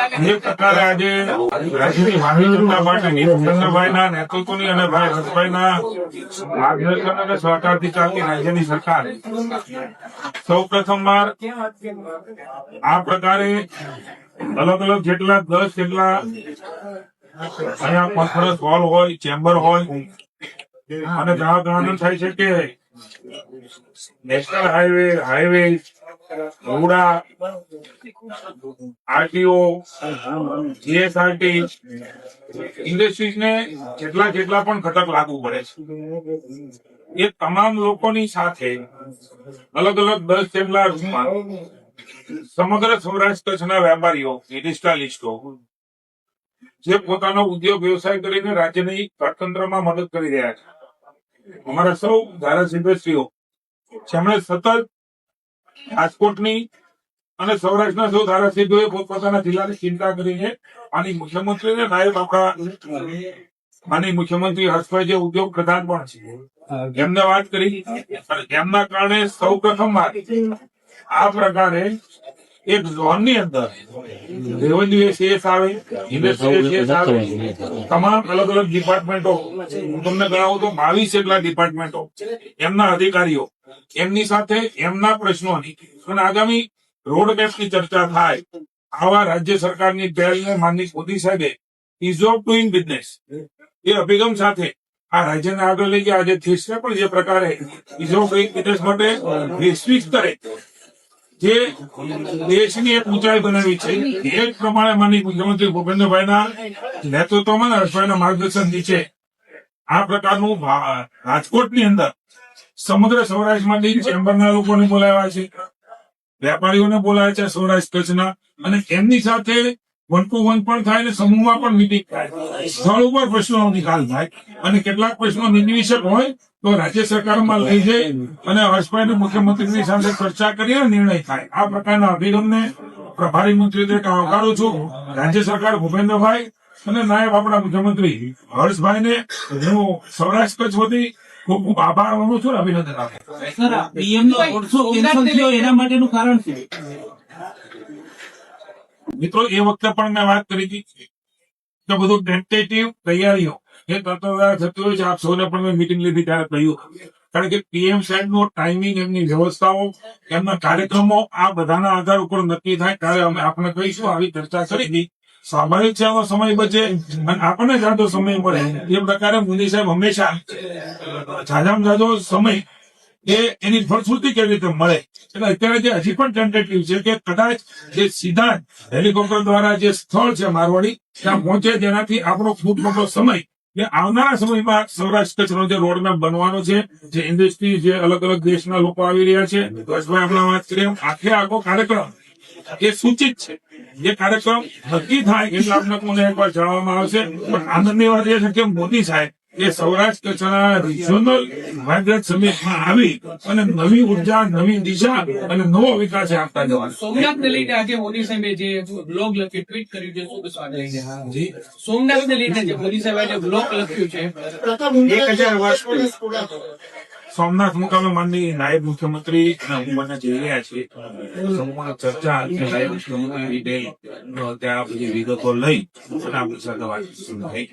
જે પ્રકારે આજે રાજ્યની ભારતીય જનતા પાર્ટી નરેન્દ્રભાઈના નેતૃત્વની અને ભાઈ હર્ષભાઈના માર્ગદર્શન અને સહકારથી ચાલતી રાજ્યની સરકાર સૌ પ્રથમવાર આ પ્રકારે અલગ અલગ જેટલા 10 જેટલા અહીંયા કોન્ફરન્સ હોલ હોય, ચેમ્બર હોય અને ગ્રાહક આનંદ થાય છે કે નેશનલ હાઈવે રોડા, આરટીઓ, જીએસઆરટી ઇન્ડસ્ટ્રીઝને જેટલા પણ ઘટક લાગુ પડે છે એ તમામ લોકોની સાથે અલગ અલગ 10 જેટલા રૂમમાં સમગ્ર સૌરાષ્ટ્ર કચ્છના વેપારીઓ, ઇન્ડસ્ટ્રીયાલિસ્ટો જે પોતાનો ઉદ્યોગ વ્યવસાય કરીને રાજ્યની અર્થતંત્રમાં મદદ કરી રહ્યા છે, અમારા સૌ ધારાસભ્યશ્રીઓ જેમણે સતત રાજકોટની અને સૌરાષ્ટ્રના સૌ ધારાસભ્યોએ પોતપોતાના જિલ્લાની ચિંતા કરીને આની મુખ્યમંત્રીને નાયબ આપણા માની મુખ્યમંત્રી હર્ષભાઈ જે ઉદ્યોગ પ્રધાન પણ છે એમને વાત કરી અને એમના કારણે સૌ પ્રથમવાર આ પ્રકારે એક ઝોનની અંદર રેવન્યુ એસીએસ આવે, ઇન્ડસ્ટ્રી એસીએસ આવે, તમામ અલગ અલગ ડિપાર્ટમેન્ટો, હું તમને ગણાવું તો 22 જેટલા ડિપાર્ટમેન્ટો, એમના અધિકારીઓ, એમની સાથે એમના પ્રશ્નોની અને આગામી રોડમેપની ચર્ચા થાય. આવા રાજ્ય સરકારની પહેલને માનનીય મોદી સાહેબે ઇઝ ઓફ ડુઇંગ બિઝનેસ એ અભિગમ સાથે આ રાજ્યને આગળ લઈ ગયા. આજે દેશને પણ જે પ્રકારે ઇઝ ઓફ ડુઇંગ બિઝનેસ માટે વૈશ્વિક સ્તરે જે દેશની એક ઊંચાઈ બનાવી છે એ જ પ્રમાણે માનનીય મુખ્યમંત્રી ભૂપેન્દ્રભાઈના નેતૃત્વમાં હર્ષભાઈના માર્ગદર્શન નીચે આ પ્રકારનું રાજકોટની અંદર સમગ્ર સૌરાષ્ટ્રમાંથી ચેમ્બરના લોકોને બોલાવ્યા છે, વેપારીઓને બોલાવ્યા છે સૌરાષ્ટ્ર કચ્છના, અને એમની સાથે 1 to 1 પણ થાય અને સમૂહમાં પણ મીટિંગ થાય, સ્થળ ઉપર પ્રશ્નોનો નિકાલ થાય અને કેટલાક પ્રશ્નો નિર્વિષક હોય તો રાજ્ય સરકારમાં લઈ જઈ અને હર્ષભાઈ મુખ્યમંત્રીની સાથે ચર્ચા કરી નિર્ણય થાય. આ પ્રકારના અભિગમને પ્રભારી મંત્રી તરીકે આવકારું છું. રાજ્ય સરકાર ભૂપેન્દ્રભાઈ અને નાયબ આપણા મુખ્યમંત્રી હર્ષભાઈને હું સૌરાષ્ટ્ર કચ્છ વતી ખૂબ ખૂબ આભાર માનું છું, અભિનંદન આપું. એના માટેનું કારણ છે મિત્રો, એ વખતે પણ મેં વાત કરી હતી કે બધું ટેન્ટેટિવ તૈયારીઓ એ તરત થતી હોય છે. આપ સૌને પણ મેં મિટિંગ લીધી ત્યારે કહ્યું, કારણ કે પીએમ સાહેબ નો ટાઈમિંગ, એમની વ્યવસ્થાઓ, એમના કાર્યક્રમો આ બધાના આધાર ઉપર નક્કી થાય ત્યારે અમે આપણે કહીશું. આવી ચર્ચા કરી હતી. સ્વાભાવિક છે આનો સમય બચે અને આપણને જાજો સમય મળે એ પ્રકારે મોદી સાહેબ હંમેશા જાજામાં જાજો સમય એ એની ફળશ્રુતિ કેવી રીતે મળે. એટલે અત્યારે જે હજી પણ ટેન્ટેટિવ છે કે કદાચ જે સીધા હેલિકોપ્ટર દ્વારા જે સ્થળ છે મારવાડી ત્યાં પહોંચે, જેનાથી આપણો ખૂબ મોટો સમય એ આવનારા સમયમાં સૌરાષ્ટ્ર કચ્છનો જે રોડમેપ બનવાનો છે, જે ઇન્ડસ્ટ્રી, જે અલગ અલગ દેશના લોકો આવી રહ્યા છે, હર્ષભાઈ હમણાં વાત કરી આખો કાર્યક્રમ એ સૂચિત છે. જે કાર્યક્રમ નક્કી થાય એટલે આપને કોને એકવાર જણાવવામાં આવશે. પણ આનંદની વાત એ છે કે મોદી સાહેબ એ સૌરાષ્ટ્ર કચ્છના રિજનલ વાઇબ્રન્ટ સમિટમાં આવી અને નવી ઉર્જા, નવી દિશા અને નવો વિકાસ આપતા જવાના. સોમનાથને લઈને આજે મોદી સાહેબે જે બ્લોગ લખ્યું, ટ્વીટ કર્યું છે, શું કહેવા લઈને સોમનાથને લઈને જે મોદી સાહેબે જે બ્લોગ લખ્યું છે 1000 વર્ષ સોમનાથ મુકામે માનનીય નાયબ મુખ્યમંત્રી અને હું જઈ રહ્યા છીએ. સંપૂર્ણ ચર્ચા નાયબ મુખ્યમંત્રી ત્યાં બધી વિગતો લઈ અને આપણી સાથે વાત થઈ.